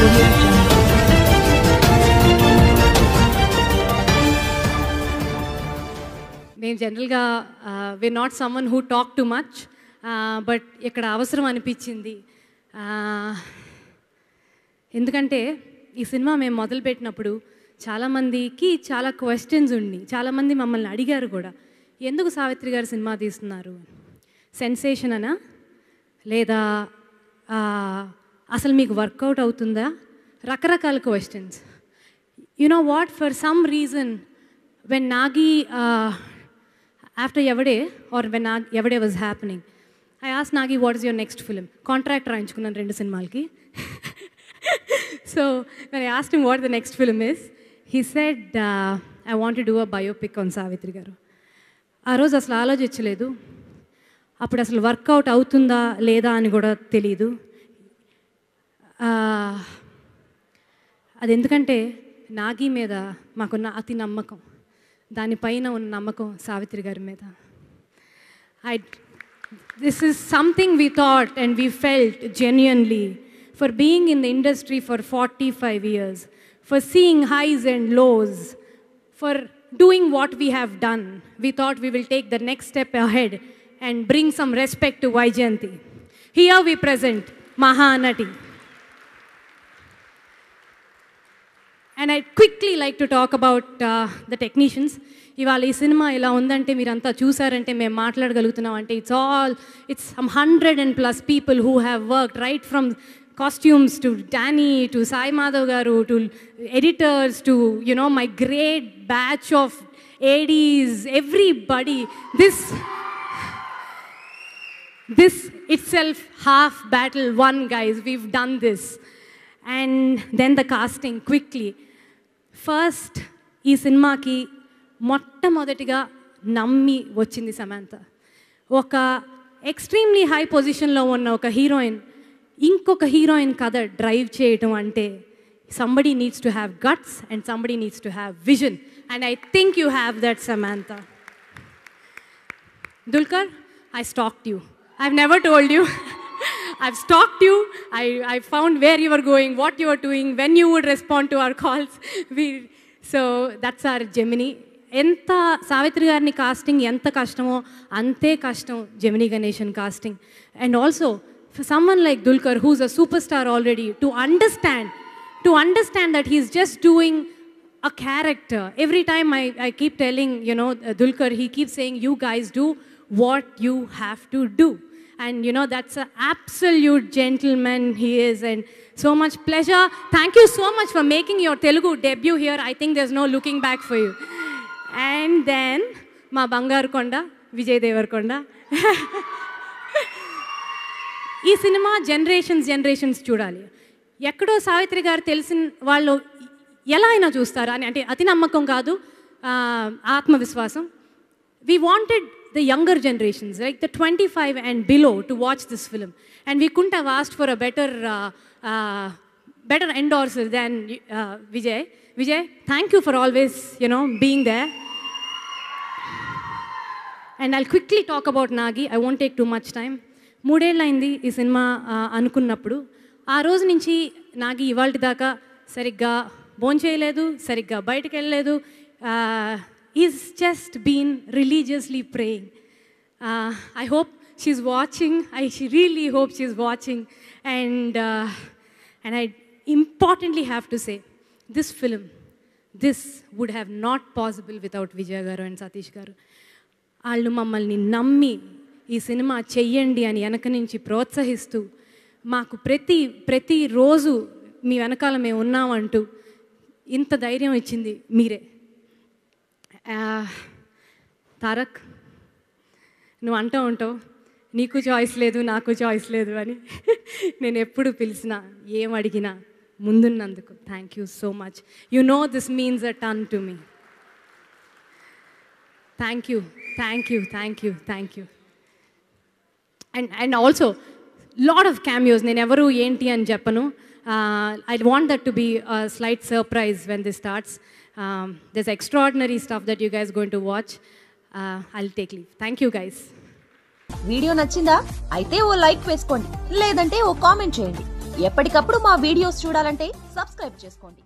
Audio Jungle. నేను జనరల్గా we not someone who talk too much, but ఇక్కడ అవసరం అనిపించింది. ఎందుకంటే ఈ సినిమా మేము మొదలుపెట్టినప్పుడు చాలామందికి చాలా క్వశ్చన్స్ ఉండి, చాలామంది మమ్మల్ని అడిగారు కూడా, ఎందుకు సావిత్రి గారు సినిమా తీస్తున్నారు, సెన్సేషన్ అనా లేదా అసలు మీకు వర్కౌట్ అవుతుందా, రకరకాల questions. You know what, for some reason when Nagi after Yavade, or when Yavade was happening, I asked Nagi, what is your next film? Contract రాయించుకున్నాను 2 సినిమాలకి. So when I asked him what the next film is, he said, I want to do a biopic on Savitri garu. ఆ రోజు అసలు ఆలోచించలేదు, అప్పుడు అసలు work out అవుతుందా లేదా అని కూడా తెలీదు. అది ఎందుకంటే నాగి మీద మాకున్న అతి నమ్మకం, దానిపైన ఉన్న నమ్మకం సావిత్రి గారి మీద. This is something we thought and we felt genuinely, for being in the industry for 45 years, for seeing highs and lows, for doing what we have done. We thought we will take the next step ahead and bring some respect to Vaijayanti. Here we present Mahanati. And I'd quickly like to talk about the technicians. ఇవాళ ఈ cinema ఇలా ఉందంటే, మీరంతా చూసారంటే, మేము మాట్లాడగలుగుతున్నాం అంటే, it's some 100+ people who have worked, right from costumes to Danny to Sai Madhav garu to editors to, you know, my great batch of ADs, everybody. This itself half battle won, guys. We've done this. And then the casting, quickly. First ఈ సినిమాకి మొట్టమొదటిగా నమ్మి వచ్చింది సమంత. ఒక extremely high పొజిషన్లో ఉన్న ఒక heroine ఇంకొక హీరోయిన్ కథ డ్రైవ్ చేయటం అంటే, somebody needs to have guts and somebody needs to have vision, and I think you have that, Samantha. Dulquer, I stalked you. I've never told you. I've stalked you. I found where you were going, what you were doing, when you would respond to our calls. So that's our Gemini. ఎంత సావిత్రి గారిని casting ఎంత కష్టమో అంతే కష్టం Gemini Ganesan casting. And also for someone like Dulquer, who's a superstar already, to understand that he's just doing a character. Every time I keep telling, you know, Dulquer, he keeps saying, you guys do what you have to do. And you know, that's an absolute gentleman he is, and so much pleasure. Thank you so much for making your Telugu debut here. I think there's no looking back for you. And then ma Bangaru Konda, Vijay Devarkonda. ఈ cinema generations చూడాలి. ఎక్కడో సావిత్రి గారు తెలిసిన వాళ్ళు ఎలా అయినా చూస్తారు అని, అంటే అతి నమ్మకం కాదు, ఆత్మవిశ్వాసం. We wanted the younger generations, like the 25 and below, to watch this film, and we couldn't have asked for a better endorser than Vijay. Thank you for always, you know, being there. And I'll quickly talk about Nagi. I won't take too much time. 3 ఏళ్ళైంది ఈ cinema అనుకున్నప్పుడు. ఆ రోజు నుంచి నాగి ఇవాల్టి దాకా సరిగ్గా భోంచేయలేదు, సరిగ్గా బయటకు వెళ్ళలేదు. He's just been religiously praying. I hope she's watching. I really hope she's watching. And I importantly have to say, this film, this would have not possible without Vijay garu and Satish garu. వాళ్ళు మమ్మల్ని నమ్మి ఈ cinema చెయ్యండి అని వెనక నుంచి ప్రోత్సహిస్తూ, మాకు ప్రతి రోజు మీ వెనకాల మేము ఉన్నామంటూ ఇంత ధైర్యం ఇచ్చింది మీరే. తారక్, నువ్వు అంటూ ఉంటావు నీకు చాయిస్ లేదు నాకు చాయిస్ లేదు అని. నేను ఎప్పుడు పిలిచినా ఏం అడిగినా ముందున్నందుకు thank you so much. You know this means a ton to me. Thank you. And also lot of cameos. నేను ఎవరు ఏంటి అని చెప్పను. I want that to be a slight surprise when this starts. There's extraordinary stuff that you guys are going to watch. I'll take leave. Thank you guys. Video నచ్చిందా? అయితే ఓ like వేసుకోండి, లేదంటే ఓ comment చేయండి. ఎప్పటికప్పుడు మా వీడియోస్ చూడాలంటే subscribe చేసుకోండి.